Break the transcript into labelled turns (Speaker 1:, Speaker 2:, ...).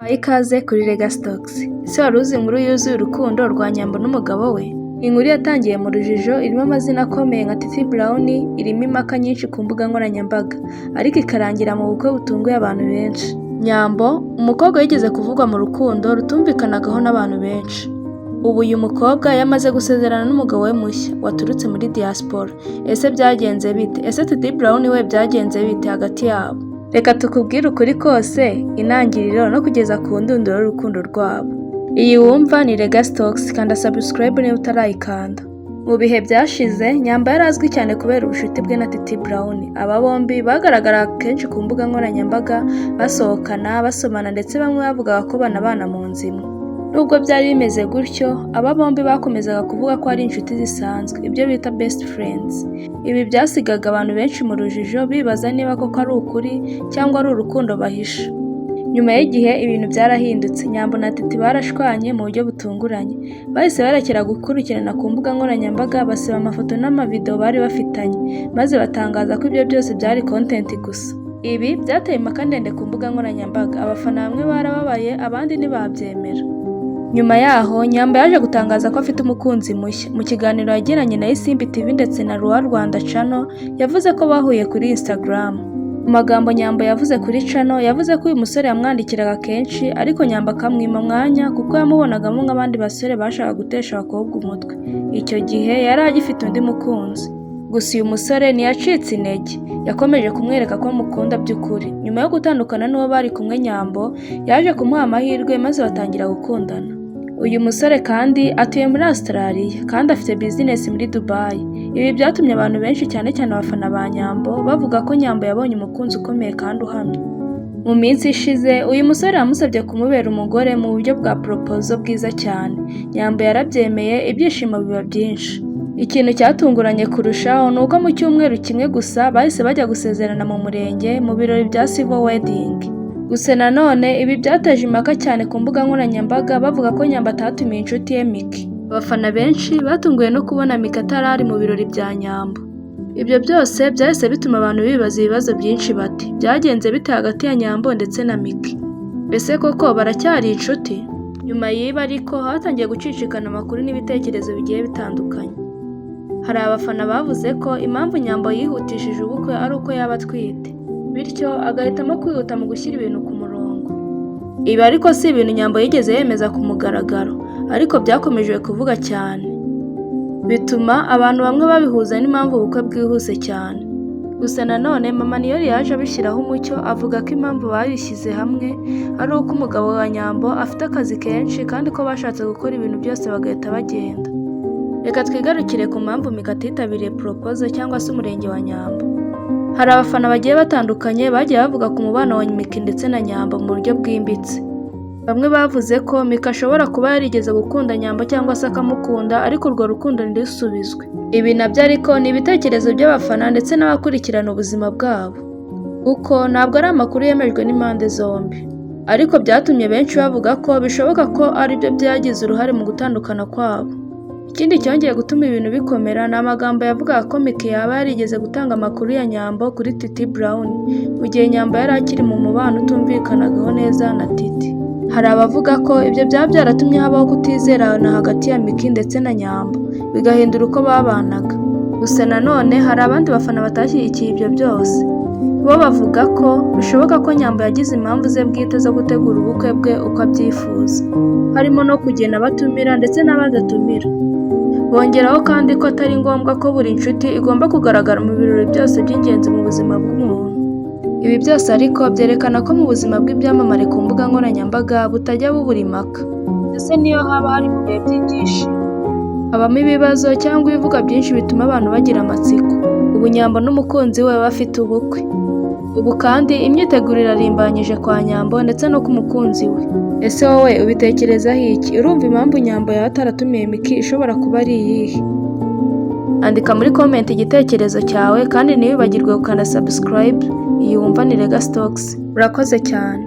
Speaker 1: Baha ikaze kuri Legacy Talks. Ese wari uzi inkuru yuzuye urukundo rwa Nyambo n'umugabo we? Inkuru yatangiye mu rujijo, irimo amazina akomeye nka Titi Brown, irimo impaka nyinshi ku mbuga nkoranyambaga, ariko ikarangira mu bukwe butunguye abantu benshi. Nyambo, umukobwa yigeze kuvugwa mu rukundo rutumvikanagaho n'abantu benshi. Ubu uyu mukobwa yamaze gusezerana n'umugabo we mushya waturutse muri diaspora. Ese byagenze bite? Ese Titi Brown we byagenze bite hagati yabo? Reka tukubwire ukuri kose, intangiriro no kugeza ku ndunduro y'urukundo rwabo. Iyi wumva ni Legacy Talks, kanda subscribe niba utarayikanda. Mu bihe byashize, Nyambo yari azwi cyane kubera ubucuti bwe na Titi Brown. Aba bombi bagaragara kenshi ku mbuga nkoranyambaga, basohokana, basomana ndetse bamwe bavugaga ko banabana mu nzu imwe. Nubwo byari bimeze gutyo, aba bombi bakomezaga kuvuga ko ari inshuti zisanzwe, ibyo bita best friends. Ibi byasigaga abantu benshi mu rujijo bibaza niba koko ari ukuri cyangwa ari urukundo bahisha. Nyuma y'igihe ibintu byarahindutse, Nyambo na Titi barashwanye mu buryo butunguranye. Bahise barekera gukurikirana ku mbuga nkoranyambaga, basiba amafoto n'amavideo bari bafitanye, maze batangaza ko ibyo byose byari content gusa. Ibi byateye impaka ndende ku mbuga nkoranyambaga, abafana bamwe barababaye abandi ntibabyemera. Nyuma yaho, Nyambo yaje gutangaza ko afite umukunzi mushya. Mu kiganiro yagiranye na Isimbi TV ndetse na Roi Rwanda Channel, yavuze ko bahuye kuri Instagram. Mu magambo Nyambo yavuze kuri Channel, yavuze ko uyu musore yamwandikiraga kenshi, ariko Nyambo akamwima umwanya kuko yamubonagamo nk'abandi basore bashaka gutesha abakobwa umutwe. Icyo gihe yari agifite undi mukunzi. Gusa uyu musore ntiyacitse intege, yakomeje kumwereka ko amukunda by'ukuri. Nyuma yo gutandukana n'uwo bari kumwe, Nyambo yaje kumuha amahirwe maze batangira gukundana. Uyu musore kandi atuye muri Australia kandi afite business muri Dubai. Ibi byatumye abantu benshi cyane cyane abafana ba Nyambo bavuga ko Nyambo yabonye umukunzi ukomeye kandi uhamye. Mu minsi ishize, uyu musore yamusabye kumubera umugore mu buryo bwa proposal bwiza cyane. Nyambo yarabyemeye, ibyishimo biba byinshi. Ikintu cyatunguranye kurushaho ni uko mu cyumweru kimwe gusa bahise bajya gusezerana mu murenge mu birori bya civil wedding. Gusa nanone ibi byateje impaka cyane ku mbuga nkoranyambaga, bavuga ko Nyambo atatumiye inshuti ye Miki. Abafana benshi batunguwe no kubona Miki atarari mu birori bya Nyambo. Ibyo byose byahise bituma abantu bibaza ibibazo byinshi bati byagenze bite hagati ya Nyambo ndetse na Miki? Ese koko baracyari inshuti? Nyuma y'ibi ariko hatangiye gucicikana amakuru n'ibitekerezo bigiye bitandukanye. Hari abafana bavuze ko impamvu Nyambo yihutishije ubukwe ari uko yaba atwite, bityo agahitamo kwihuta mu gushyira ibintu ku murongo. Ibi ariko si ibintu Nyambo yigeze yemeza ku mugaragaro, ariko byakomeje kuvuga cyane, bituma abantu bamwe babihuza n'impamvu ubukwe bwihuse cyane. Gusa nanone Mama Niyori yaje abishyiraho umucyo, avuga ko impamvu babishyize hamwe ari uko umugabo wa Nyambo afite akazi kenshi kandi ko bashatse gukora ibintu byose bagahita bagenda. Reka twigarukire ku mpamvu Miki atitabiriye proposal cyangwa se umurenge wa Nyambo. Hari abafana bagiye batandukanye bagiye bavuga ku mubano wa Miki ndetse na Nyambo mu buryo bwimbitse. Bamwe bavuze ko Miki ashobora kuba yarigeze gukunda Nyambo cyangwa se akamukunda, ariko urwo rukundo ntirusubizwe. Ibi nabyo ariko ni ibitekerezo by'abafana ndetse n'abakurikirana ubuzima bwabo, kuko ntabwo ari amakuru yemejwe n'impande zombi. Ariko byatumye benshi bavuga ko bishoboka ko ari byo byagize uruhare mu gutandukana kwabo. Ikindi cyongeye gutuma ibintu bikomera ni amagambo yavugaga ko Miki yaba yarigeze gutanga amakuru ya Nyambo kuri Titi Brown mu gihe Nyambo yari akiri mu mubano utumvikanagaho neza na Titi. Hari abavuga ko ibyo byaba byaratumye habaho kutizerana hagati ya Miki ndetse na Nyambo, bigahindura uko babanaga. Gusa nanone hari abandi bafana batashyigikiye ibyo byose. Bo bavuga ko bishoboka ko Nyambo yagize impamvu ze bwite zo gutegura ubukwe bwe uko abyifuza, harimo no kugenda batumira ndetse n'abadatumira. Bongeraho kandi ko atari ngombwa ko buri nshuti igomba kugaragara mu birori byose by'ingenzi mu buzima bw'umuntu. Ibi byose ariko byerekana ko mu buzima bw'ibyamamare ku mbuga nkoranyambaga butajya bubura impaka. Ese niyo haba hari mu bihe by'ibyishimo, habamo ibibazo cyangwa ibivuga byinshi bituma abantu bagira amatsiko. Ubu Nyambo n'umukunzi we bafite ubukwe. Ubu kandi imyiteguro irarimbanyije kwa Nyambo ndetse no ku mukunzi we. Ese wowe ubitekerezaho iki? Urumva impamvu Nyambo yaba ataratumiye Miki ishobora kuba ari iyihe? Andika muri comment igitekerezo cyawe kandi ntiwibagirwe gukanda subscribe. Iyi wumva ni Legacy Talks. Urakoze cyane.